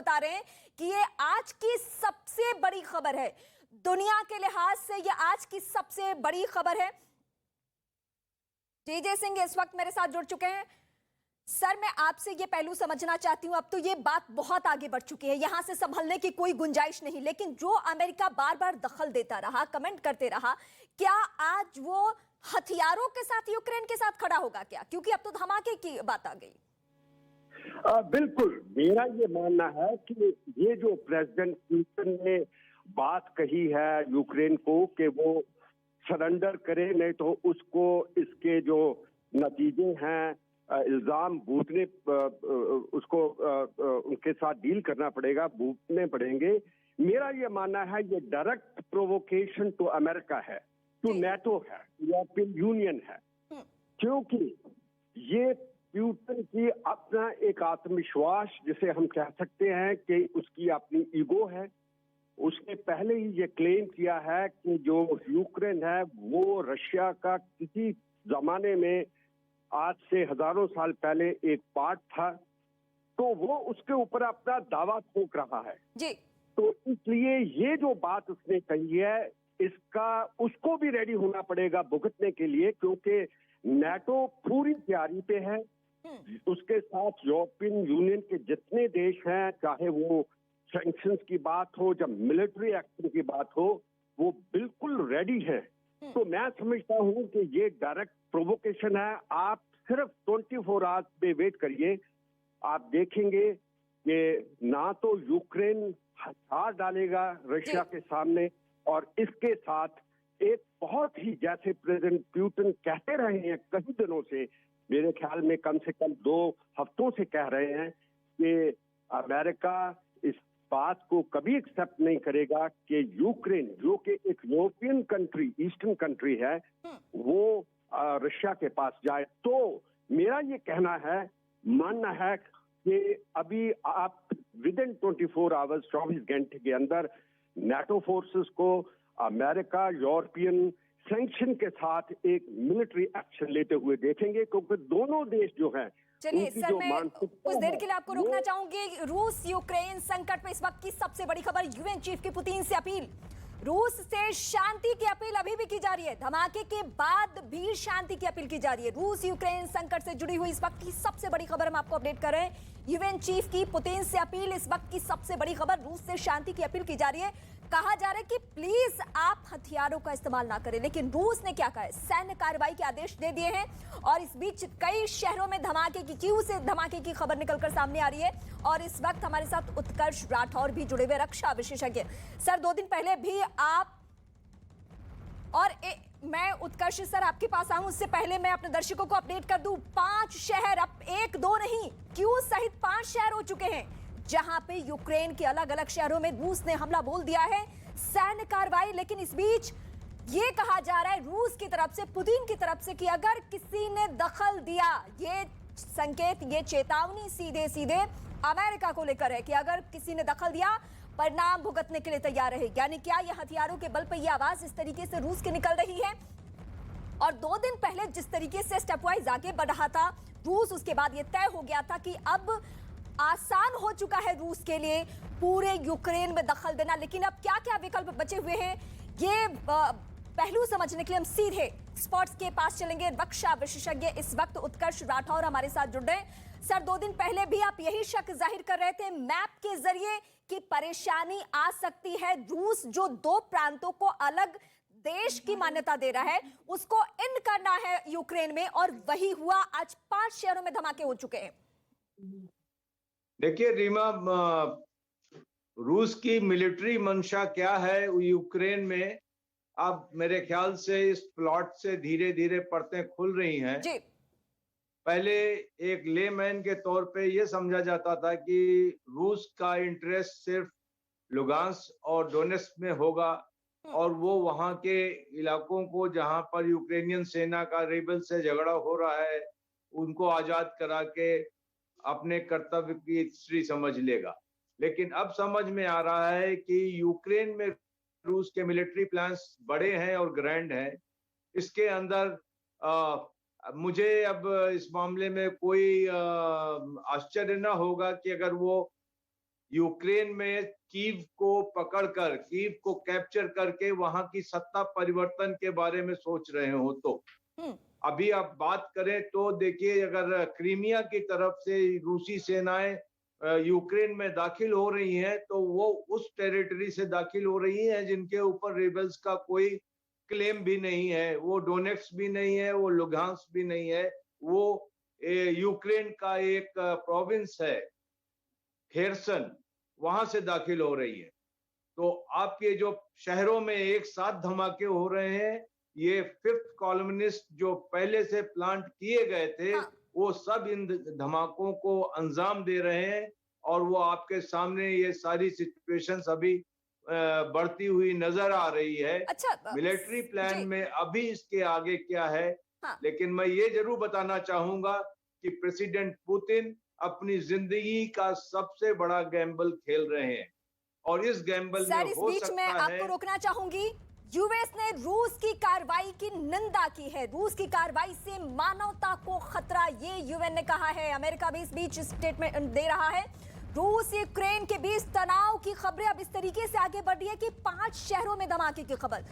बता रहे हैं कि ये आज की सबसे बड़ी खबर है, दुनिया के लिहाज से ये आज की सबसे बड़ी खबर है। जे सिंह इस वक्त मेरे साथ जुड़ चुके हैं। सर, मैं आपसे ये पहलू समझना चाहती हूं, अब तो ये बात बहुत आगे बढ़ चुकी है, यहां से संभलने की कोई गुंजाइश नहीं, लेकिन जो अमेरिका बार बार दखल देता रहा, कमेंट करते रहा, क्या आज वो हथियारों के साथ यूक्रेन के साथ खड़ा होगा क्या? क्योंकि अब तो धमाके की बात आ गई। बिल्कुल, मेरा ये मानना है कि ये जो प्रेसिडेंट पुतिन ने बात कही है यूक्रेन को कि वो सरेंडर करे, नहीं तो उसको इसके जो नतीजे हैं, इल्जाम भुगतने, उसको उनके साथ डील करना पड़ेगा, भुगतने पड़ेंगे। मेरा ये मानना है ये डायरेक्ट प्रोवोकेशन टू अमेरिका है, टू नेटो है, यूरोपियन यूनियन है, क्योंकि ये पुतिन की अपना एक आत्मविश्वास, जिसे हम कह सकते हैं कि उसकी अपनी ईगो है। उसने पहले ही ये क्लेम किया है कि जो यूक्रेन है वो रशिया का किसी जमाने में, आज से हजारों साल पहले, एक पार्ट था, तो वो उसके ऊपर अपना दावा ठोक रहा है जी। तो इसलिए ये जो बात उसने कही है, इसका उसको भी रेडी होना पड़ेगा भुगतने के लिए, क्योंकि नेटो पूरी तैयारी पे है। उसके साथ यूरोपियन यूनियन के जितने देश हैं, चाहे वो सैंक्शंस की बात हो, जब मिलिट्री एक्शन की बात हो, वो बिल्कुल रेडी है। तो मैं समझता हूं कि ये डायरेक्ट प्रोवोकेशन है। आप सिर्फ 24 आवर्स पे वेट करिए, आप देखेंगे कि ना तो यूक्रेन हथियार डालेगा रशिया के सामने, और इसके साथ एक बहुत ही, जैसे प्रेसिडेंट पुतिन कहते रहे हैं कई दिनों से, मेरे ख्याल में कम से कम 2 हफ्तों से कह रहे हैं कि अमेरिका इस बात को कभी एक्सेप्ट नहीं करेगा कि यूक्रेन, जो कि एक यूरोपियन कंट्री, ईस्टर्न कंट्री है, वो रशिया के पास जाए। तो मेरा ये कहना है, मानना है कि अभी आप विद इन 24 आवर्स, 24 घंटे के अंदर नेटो फोर्सेस को अमेरिका, यूरोपियन सैंक्शन के साथ एक मिलिट्री एक्शन लेते हुए देखेंगे, क्योंकि दोनों देश जो हैं, चलिए सर, मैं कुछ देर के लिए आपको रोकना चाहूंगी। रूस यूक्रेन संकट में इस वक्त की सबसे बड़ी खबर, यूएन चीफ की पुतिन से अपील, रूस से शांति की अपील अभी भी की जा रही है, धमाके के बाद भी शांति की अपील की जा रही है। रूस यूक्रेन संकट से जुड़ी हुई इस वक्त की सबसे बड़ी खबर हम आपको अपडेट कर रहे हैं। यूएन चीफ की पुतिन से अपील, इस वक्त की सबसे बड़ी खबर, रूस से शांति की अपील की जा रही है। कहा जा रहा है कि प्लीज आप हथियारों का इस्तेमाल ना करें, लेकिन रूस ने क्या कहा है, सैन्य कार्रवाई के आदेश दे दिए हैं। और इस बीच कई शहरों में धमाके की, क्यों से धमाके की खबर निकलकर सामने आ रही है। और इस वक्त हमारे साथ उत्कर्ष राठौर भी जुड़े हुए, रक्षा विशेषज्ञ। सर, 2 दिन पहले भी आप और मैं उत्कर्ष सर आपके पास आऊं, उससे पहले मैं अपने दर्शकों को अपडेट कर दूं, 5 शहर, अब 1-2 नहीं, क्यों सहित 5 शहर हो चुके हैं जहां पे यूक्रेन के अलग अलग शहरों में रूस ने हमला बोल दिया है, सैन्य कार्रवाई। लेकिन इस बीच ये कहा जा रहा है रूस की तरफ से, पुतिन की तरफ से, कि अगर किसी ने दखल दिया, ये संकेत, ये चेतावनी सीधे सीधे अमेरिका को लेकर है कि अगर किसी ने दखल दिया, परिणाम भुगतने के लिए तैयार रहे। यानी क्या ये हथियारों के बल पर यह आवाज इस तरीके से रूस की निकल रही है। और 2 दिन पहले जिस तरीके से स्टेप वाइज आगे बढ़ रहा था रूस, उसके बाद यह तय हो गया था कि अब आसान हो चुका है रूस के लिए पूरे यूक्रेन में दखल देना। लेकिन अब क्या क्या विकल्प बचे हुए हैं, ये पहलू समझने के लिए हम सीधे स्पॉट्स के पास चलेंगे। रक्षा विशेषज्ञ इस वक्त उत्कर्ष राठौर हमारे साथ जुड़ रहे हैं। सर, 2 दिन पहले भी आप यही शक जाहिर कर रहे थे मैप के जरिए कि परेशानी आ सकती है, रूस जो 2 प्रांतों को अलग देश की मान्यता दे रहा है, उसको इन करना है यूक्रेन में, और वही हुआ। आज 5 शहरों में धमाके हो चुके हैं। देखिए रीमा, रूस की मिलिट्री मंशा क्या है यूक्रेन में, अब मेरे ख्याल से इस प्लॉट से धीरे धीरे परतें खुल रही हैं जी। पहले एक लेमैन के तौर पे ये समझा जाता था कि रूस का इंटरेस्ट सिर्फ लुगांस्क और डोनेट्स्क में होगा, और वो वहां के इलाकों को जहां पर यूक्रेनियन सेना का रेबल से झगड़ा हो रहा है, उनको आजाद करा के अपने कर्तव्य की हिस्ट्री समझ लेगा। लेकिन अब समझ में आ रहा है कि यूक्रेन में रूस के मिलिट्री प्लान्स बड़े हैं और ग्रैंड हैं। इसके अंदर मुझे अब इस मामले में कोई आश्चर्य न होगा कि अगर वो यूक्रेन में कीव को पकड़कर, कीव को कैप्चर करके वहां की सत्ता परिवर्तन के बारे में सोच रहे हो तो अभी आप बात करें तो देखिए, अगर क्रीमिया की तरफ से रूसी सेनाएं यूक्रेन में दाखिल हो रही हैं तो वो उस टेरिटरी से दाखिल हो रही हैं जिनके ऊपर रेबल्स का कोई क्लेम भी नहीं है। वो डोनेट्स भी नहीं है, वो लुगांस्क भी नहीं है, वो यूक्रेन का एक प्रोविंस है खेरसन, वहां से दाखिल हो रही है। तो आप ये जो शहरों में एक साथ धमाके हो रहे हैं, ये फिफ्थ कॉलमनिस्ट जो पहले से प्लांट किए गए थे, वो सब इन धमाकों को अंजाम दे रहे हैं और वो आपके सामने ये सारी सिचुएशंस अभी बढ़ती हुई नजर आ रही है। अच्छा, मिलिट्री प्लान में अभी इसके आगे क्या है, लेकिन मैं ये जरूर बताना चाहूंगा कि प्रेसिडेंट पुतिन अपनी जिंदगी का सबसे बड़ा गैम्बल खेल रहे हैं और इस गैम्बल में हो सकता है। मैं आपको रोकना चाहूंगी। यूएस ने रूस की कार्रवाई की निंदा की है। रूस की कार्रवाई से मानवता को खतरा, ये यूएन ने कहा है। अमेरिका भी इस बीच स्टेटमेंट दे रहा है। रूस यूक्रेन के बीच तनाव की खबरें अब इस तरीके से आगे बढ़ रही है कि 5 शहरों में धमाके की खबर।